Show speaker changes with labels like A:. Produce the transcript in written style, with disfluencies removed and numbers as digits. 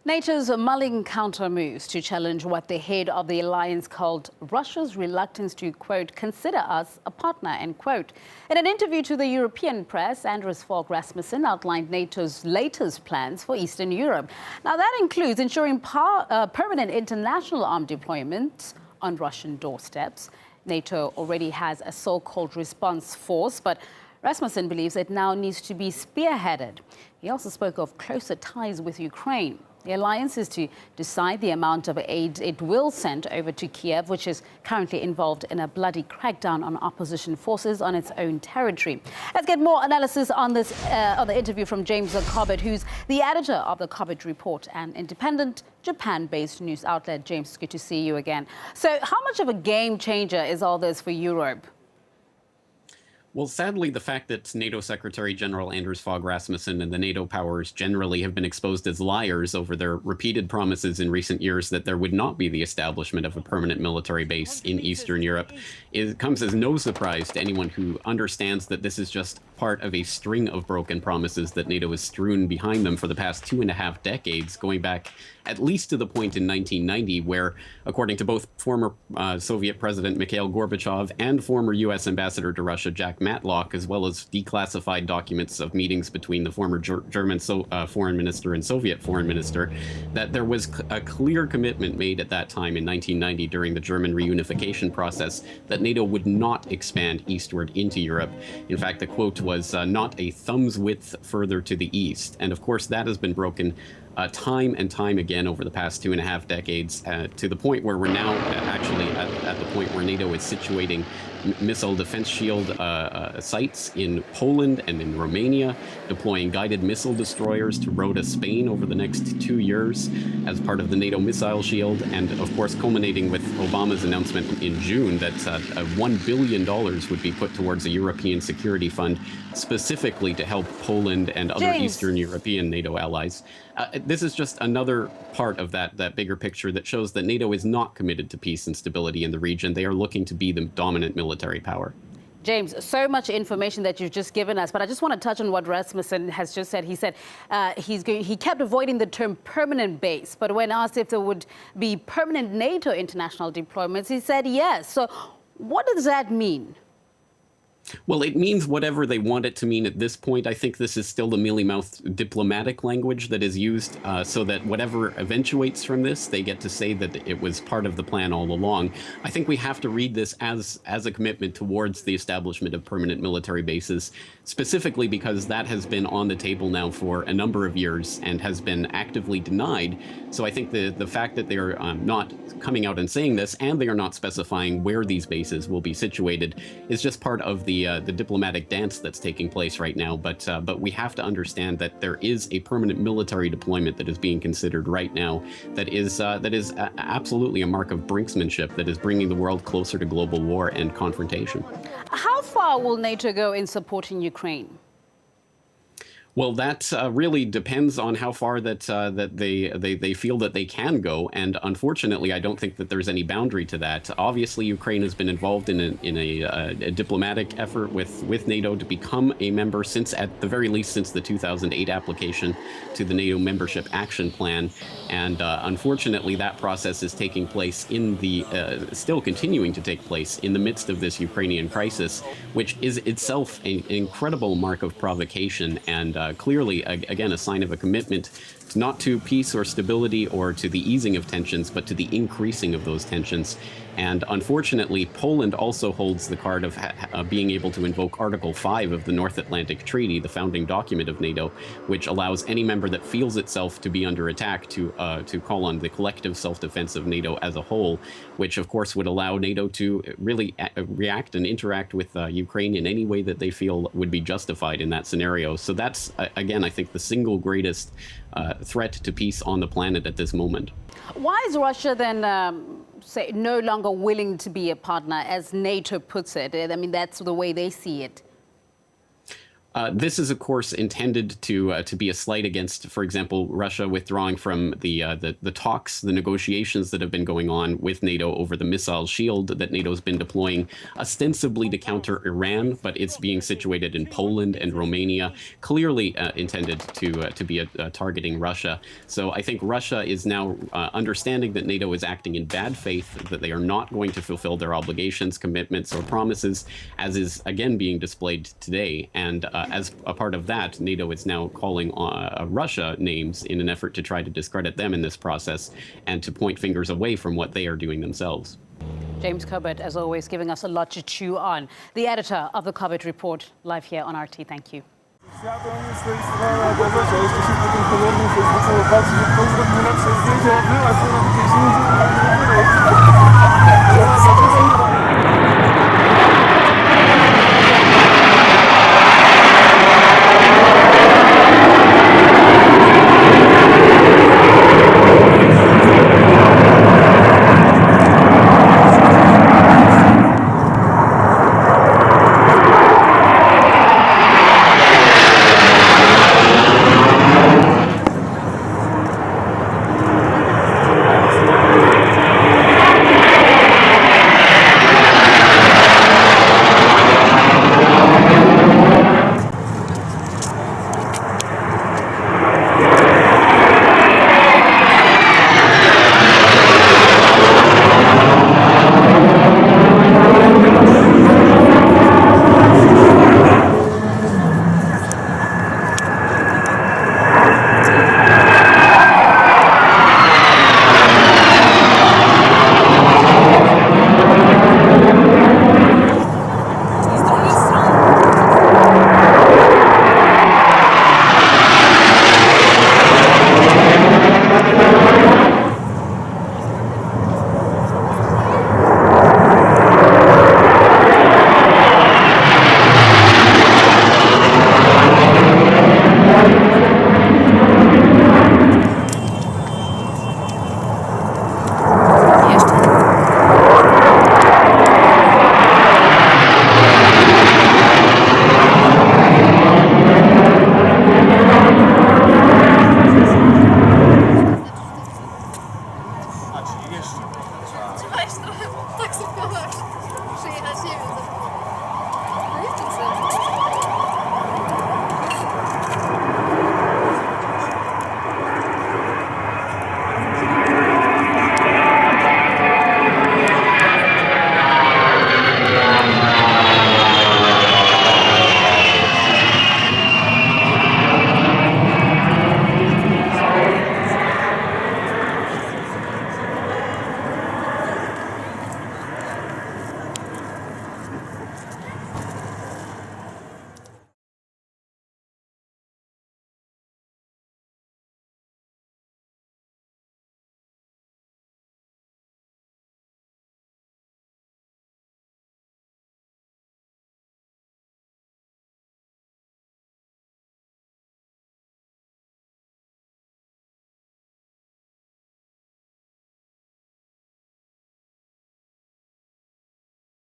A: NATO's mulling counter-moves to challenge what the head of the alliance called Russia's reluctance to, quote, consider us a partner, end quote. In an interview to the European press, Anders Fogh Rasmussen outlined NATO's latest plans for Eastern Europe. Now, that includes ensuring permanent international armed deployments on Russian doorsteps. NATO already has a so-called response force, but Rasmussen believes it now needs to be spearheaded. He also spoke of closer ties with Ukraine. The alliance is to decide the amount of aid it will send over to Kiev, which is currently involved in a bloody crackdown on opposition forces on its own territory. Let's get more analysis on this on the interview from James Corbett, who's the editor of the Corbett Report, an independent Japan-based news outlet. James, it's good to see you again. So how much of a game changer is all this for Europe?
B: Well, sadly, the fact that NATO Secretary General Anders Fogh Rasmussen and the NATO powers generally have been exposed as liars over their repeated promises in recent years that there would not be the establishment of a permanent military base in Eastern Europe, it comes as no surprise to anyone who understands that this is just part of a string of broken promises that NATO has strewn behind them for the past 2.5 decades, going back at least to the point in 1990 where, according to both former Soviet President Mikhail Gorbachev and former U.S. Ambassador to Russia Jack Matlock, as well as declassified documents of meetings between the former German foreign minister and Soviet foreign minister, that there was a clear commitment made at that time in 1990 during the German reunification process that NATO would not expand eastward into Europe. In fact, the quote was not a thumb's width further to the east. And of course, that has been broken time and time again over the past 2.5 decades, to the point where we're now actually at the point where NATO is situating missile defense shield sites in Poland and in Romania, deploying guided missile destroyers to Rota, Spain over the next 2 years as part of the NATO missile shield, and of course culminating with Obama's announcement in June that $1 billion would be put towards a European security fund specifically to help Poland and other Eastern European NATO allies. This is just another part of that bigger picture that shows that NATO is not committed to peace and stability in the region. They are looking to be the dominant military power.
A: James, so much information that you've just given us, but I just want to touch on what Rasmussen has just said. He said he kept avoiding the term permanent base, but when asked if there would be permanent NATO international deployments, he said yes. So what does that mean?
B: Well, it means whatever they want it to mean at this point. I think this is still the mealy-mouthed diplomatic language that is used so that whatever eventuates from this, they get to say that it was part of the plan all along. I think we have to read this as a commitment towards the establishment of permanent military bases, specifically because that has been on the table now for a number of years and has been actively denied. So I think the fact that they are not coming out and saying this, and they are not specifying where these bases will be situated, is just part of the diplomatic dance that's taking place right now. But we have to understand that there is a permanent military deployment that is being considered right now that is absolutely a mark of brinksmanship that is bringing the world closer to global war and confrontation.
A: How far will NATO go in supporting Ukraine?
B: Well, that really depends on how far that they feel that they can go, and unfortunately, I don't think that there's any boundary to that. Obviously, Ukraine has been involved in a diplomatic effort with NATO to become a member since, at the very least, since the 2008 application to the NATO Membership Action Plan, and unfortunately, that process is taking place in the still continuing to take place in the midst of this Ukrainian crisis, which is itself an incredible mark of provocation and clearly, again, a sign of a commitment not to peace or stability or to the easing of tensions, but to the increasing of those tensions. And unfortunately, Poland also holds the card of being able to invoke Article 5 of the North Atlantic Treaty, the founding document of NATO, which allows any member that feels itself to be under attack to call on the collective self-defense of NATO as a whole, which of course would allow NATO to really react and interact with Ukraine in any way that they feel would be justified in that scenario. So that's, again, I think the single greatest threat to peace on the planet at this moment.
A: Why is Russia then say no longer willing to be a partner, as NATO puts it? I mean, that's the way they see it.
B: This is, of course, intended to be a slight against, for example, Russia withdrawing from the talks, the negotiations that have been going on with NATO over the missile shield that NATO's been deploying, ostensibly to counter Iran, but it's being situated in Poland and Romania, clearly intended to be targeting Russia. So I think Russia is now understanding that NATO is acting in bad faith, that they are not going to fulfill their obligations, commitments, or promises, as is again being displayed today. And as a part of that, NATO is now calling Russia names in an effort to try to discredit them in this process and to point fingers away from what they are doing themselves.
A: James Corbett, as always, giving us a lot to chew on. The editor of the Corbett Report, live here on RT. Thank you.